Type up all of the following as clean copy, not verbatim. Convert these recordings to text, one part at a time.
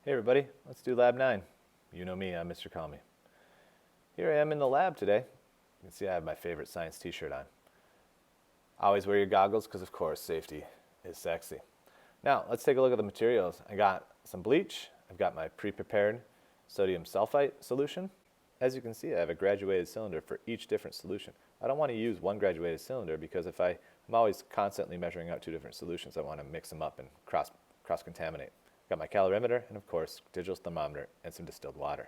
Hey everybody, let's do Lab 9. You know me, I'm Mr. Calmy. Here I am in the lab today. You can see I have my favorite science t-shirt on. Always wear your goggles because of course safety is sexy. Now let's take a look at the materials. I got some bleach, I've got my pre-prepared sodium sulfite solution. As you can see, I have a graduated cylinder for each different solution. I don't want to use one graduated cylinder because I'm always constantly measuring out two different solutions. I want to mix them up and cross-contaminate. Got my calorimeter and of course digital thermometer and some distilled water.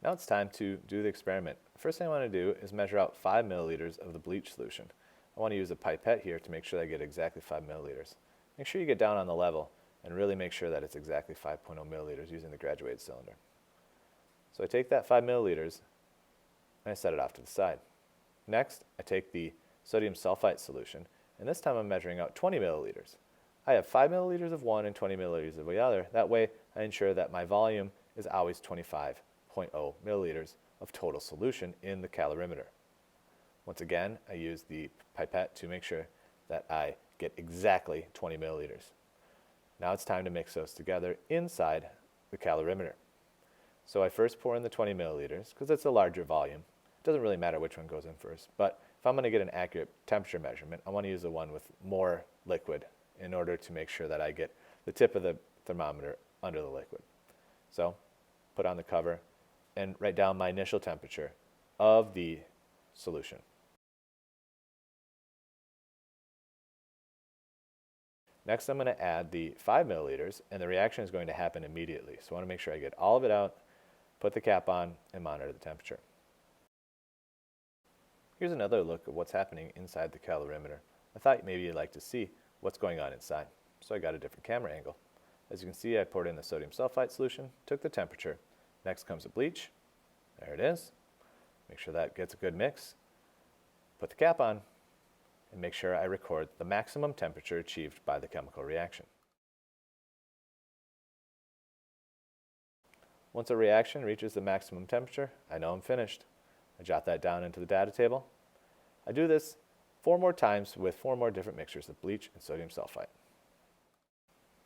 Now it's time to do the experiment. First thing I want to do is measure out 5 milliliters of the bleach solution. I want to use a pipette here to make sure that I get exactly 5 milliliters. Make sure you get down on the level and really make sure that it's exactly 5.0 milliliters using the graduated cylinder. So I take that 5 milliliters and I set it off to the side. Next, I take the sodium sulfite solution and this time I'm measuring out 20 milliliters. I have 5 milliliters of one and 20 milliliters of the other. That way I ensure that my volume is always 25.0 milliliters of total solution in the calorimeter. Once again, I use the pipette to make sure that I get exactly 20 milliliters. Now it's time to mix those together inside the calorimeter. So I first pour in the 20 milliliters because it's a larger volume. It doesn't really matter which one goes in first, but if I'm going to get an accurate temperature measurement, I want to use the one with more liquid in order to make sure that I get the tip of the thermometer under the liquid. So put on the cover and write down my initial temperature of the solution. Next I'm going to add the 5 milliliters and the reaction is going to happen immediately. So I want to make sure I get all of it out, put the cap on, and monitor the temperature. Here's another look at what's happening inside the calorimeter. I thought maybe you'd like to see what's going on inside. So I got a different camera angle. As you can see, I poured in the sodium sulfite solution, took the temperature. Next comes the bleach. There it is. Make sure that gets a good mix. Put the cap on and make sure I record the maximum temperature achieved by the chemical reaction. Once a reaction reaches the maximum temperature, I know I'm finished. I jot that down into the data table. I do this 4 more times with 4 more different mixtures of bleach and sodium sulfite.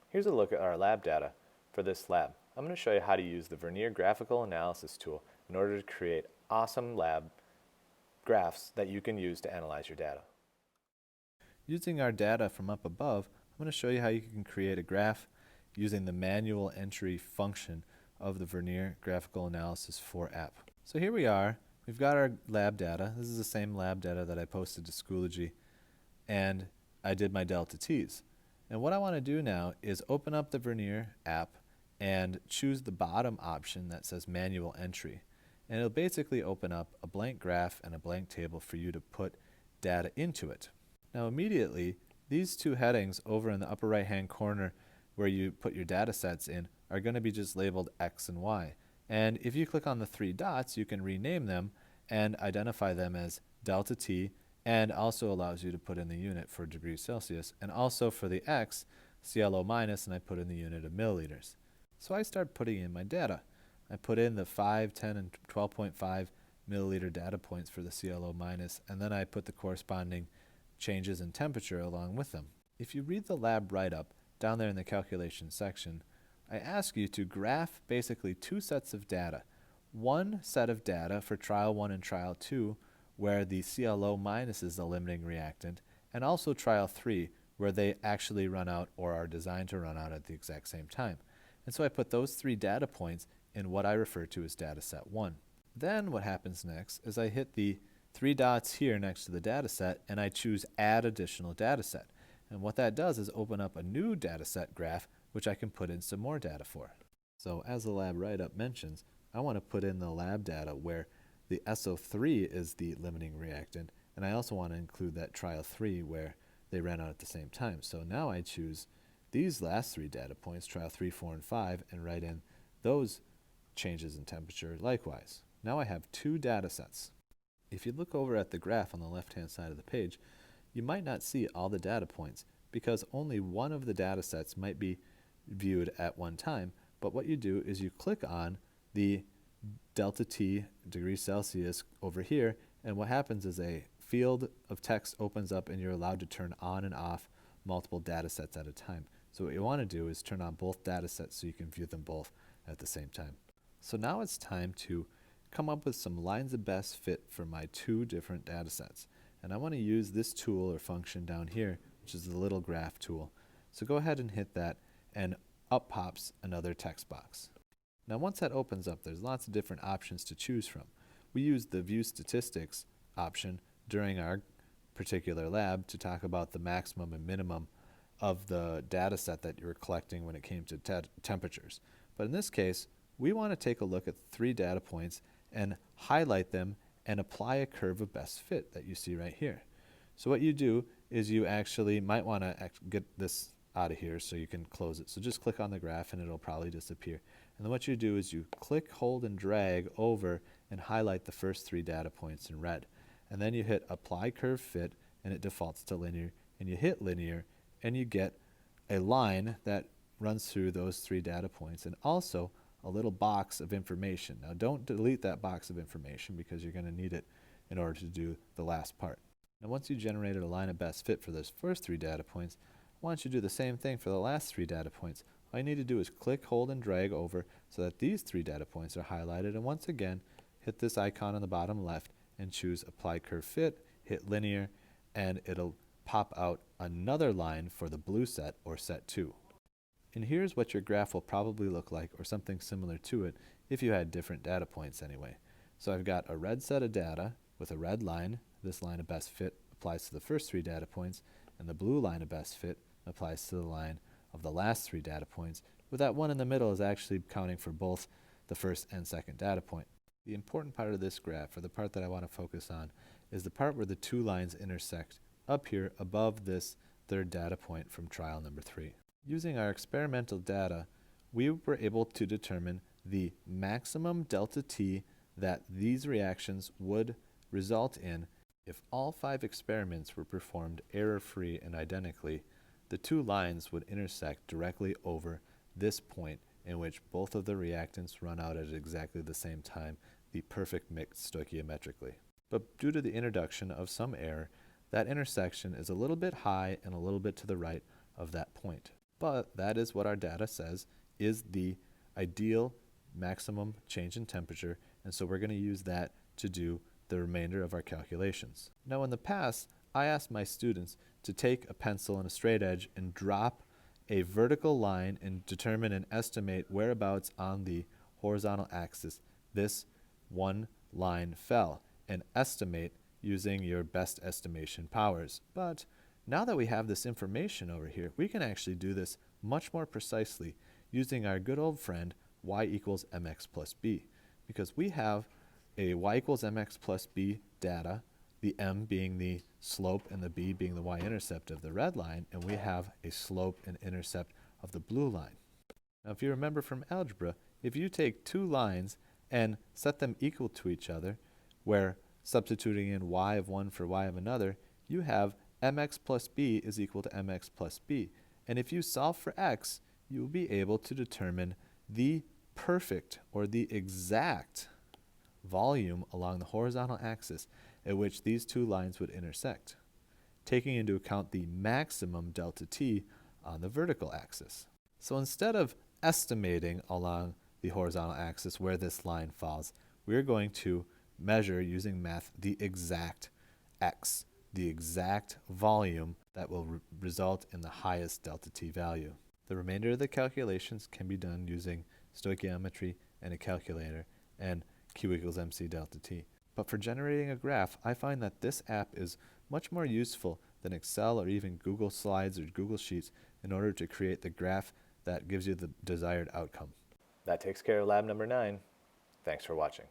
Here's a look at our lab data for this lab. I'm going to show you how to use the Vernier graphical analysis tool in order to create awesome lab graphs that you can use to analyze your data. Using our data from up above, I'm going to show you how you can create a graph using the manual entry function of the Vernier graphical analysis 4 app. So here we are. We've got our lab data. This is the same lab data that I posted to Schoology, and I did my delta t's. And what I want to do now is open up the Vernier app and choose the bottom option that says manual entry. And it'll basically open up a blank graph and a blank table for you to put data into it. Now immediately, these two headings over in the upper right hand corner where you put your data sets in are going to be just labeled X and Y. And if you click on the 3 dots, you can rename them and identify them as delta T, and also allows you to put in the unit for degrees Celsius, and also for the X, CLO minus, and I put in the unit of milliliters. So I start putting in my data. I put in the 5, 10, and 12.5 milliliter data points for the CLO minus, and then I put the corresponding changes in temperature along with them. If you read the lab write-up down there in the calculation section, I ask you to graph basically 2 sets of data. One set of data for trial 1 and trial 2 where the CLO minus is the limiting reactant, and also trial 3 where they actually run out or are designed to run out at the exact same time. And so I put those 3 data points in what I refer to as data set 1. Then what happens next is I hit the 3 dots here next to the data set and I choose add additional data set. And what that does is open up a new data set graph which I can put in some more data for. So as the lab write-up mentions, I want to put in the lab data where the SO3 is the limiting reactant, and I also want to include that trial 3 where they ran out at the same time. So now I choose these last 3 data points, trial 3, 4, and 5, and write in those changes in temperature likewise. Now I have 2 data sets. If you look over at the graph on the left-hand side of the page, you might not see all the data points because only one of the data sets might be viewed at one time, but what you do is you click on the delta T degrees Celsius over here, and what happens is a field of text opens up and you're allowed to turn on and off multiple data sets at a time. So what you want to do is turn on both data sets so you can view them both at the same time. So now it's time to come up with some lines of best fit for my two different data sets. And I want to use this tool or function down here, which is the little graph tool. So go ahead and hit that, and up pops another text box. Now once that opens up, there's lots of different options to choose from. We used the View Statistics option during our particular lab to talk about the maximum and minimum of the data set that you were collecting when it came to temperatures. But in this case, we want to take a look at 3 data points and highlight them and apply a curve of best fit that you see right here. So what you do is you actually might want to get this out of here so you can close it. So just click on the graph and it'll probably disappear. And then what you do is you click, hold, and drag over and highlight the first 3 data points in red. And then you hit Apply Curve Fit and it defaults to linear. And you hit linear and you get a line that runs through those 3 data points and also a little box of information. Now don't delete that box of information because you're going to need it in order to do the last part. Now once you generated a line of best fit for those first 3 data points, why don't you do the same thing for the last 3 data points. All you need to do is click, hold, and drag over so that these 3 data points are highlighted, and once again hit this icon on the bottom left and choose Apply Curve Fit, hit linear, and it'll pop out another line for the blue set or set 2. And here's what your graph will probably look like, or something similar to it, if you had different data points anyway. So I've got a red set of data with a red line. This line of best fit applies to the first 3 data points, and the blue line of best fit applies to the line of the last 3 data points, with that one in the middle is actually counting for both the first and second data point. The important part of this graph, or the part that I want to focus on, is the part where the 2 lines intersect up here above this 3rd data point from trial number 3. Using our experimental data, we were able to determine the maximum delta T that these reactions would result in if all 5 experiments were performed error-free and identically. The 2 lines would intersect directly over this point in which both of the reactants run out at exactly the same time, the perfect mix stoichiometrically. But due to the introduction of some error, that intersection is a little bit high and a little bit to the right of that point. But that is what our data says is the ideal maximum change in temperature, and so we're going to use that to do the remainder of our calculations. Now in the past, I asked my students to take a pencil and a straight edge and drop a vertical line and determine and estimate whereabouts on the horizontal axis this one line fell, and estimate using your best estimation powers. But now that we have this information over here, we can actually do this much more precisely using our good old friend y equals mx plus b, because we have a y equals mx plus b data, the m being the slope and the b being the y-intercept of the red line, and we have a slope and intercept of the blue line. Now if you remember from algebra, if you take 2 lines and set them equal to each other, where substituting in y of one for y of another, you have mx plus b is equal to mx plus b. And if you solve for x, you will be able to determine the perfect or the exact volume along the horizontal axis at which these 2 lines would intersect, taking into account the maximum delta T on the vertical axis. So instead of estimating along the horizontal axis where this line falls, we're going to measure using math the exact x, the exact volume that will result in the highest delta T value. The remainder of the calculations can be done using stoichiometry and a calculator and Q equals MC delta T. But for generating a graph, I find that this app is much more useful than Excel or even Google Slides or Google Sheets in order to create the graph that gives you the desired outcome. That takes care of lab number 9. Thanks for watching.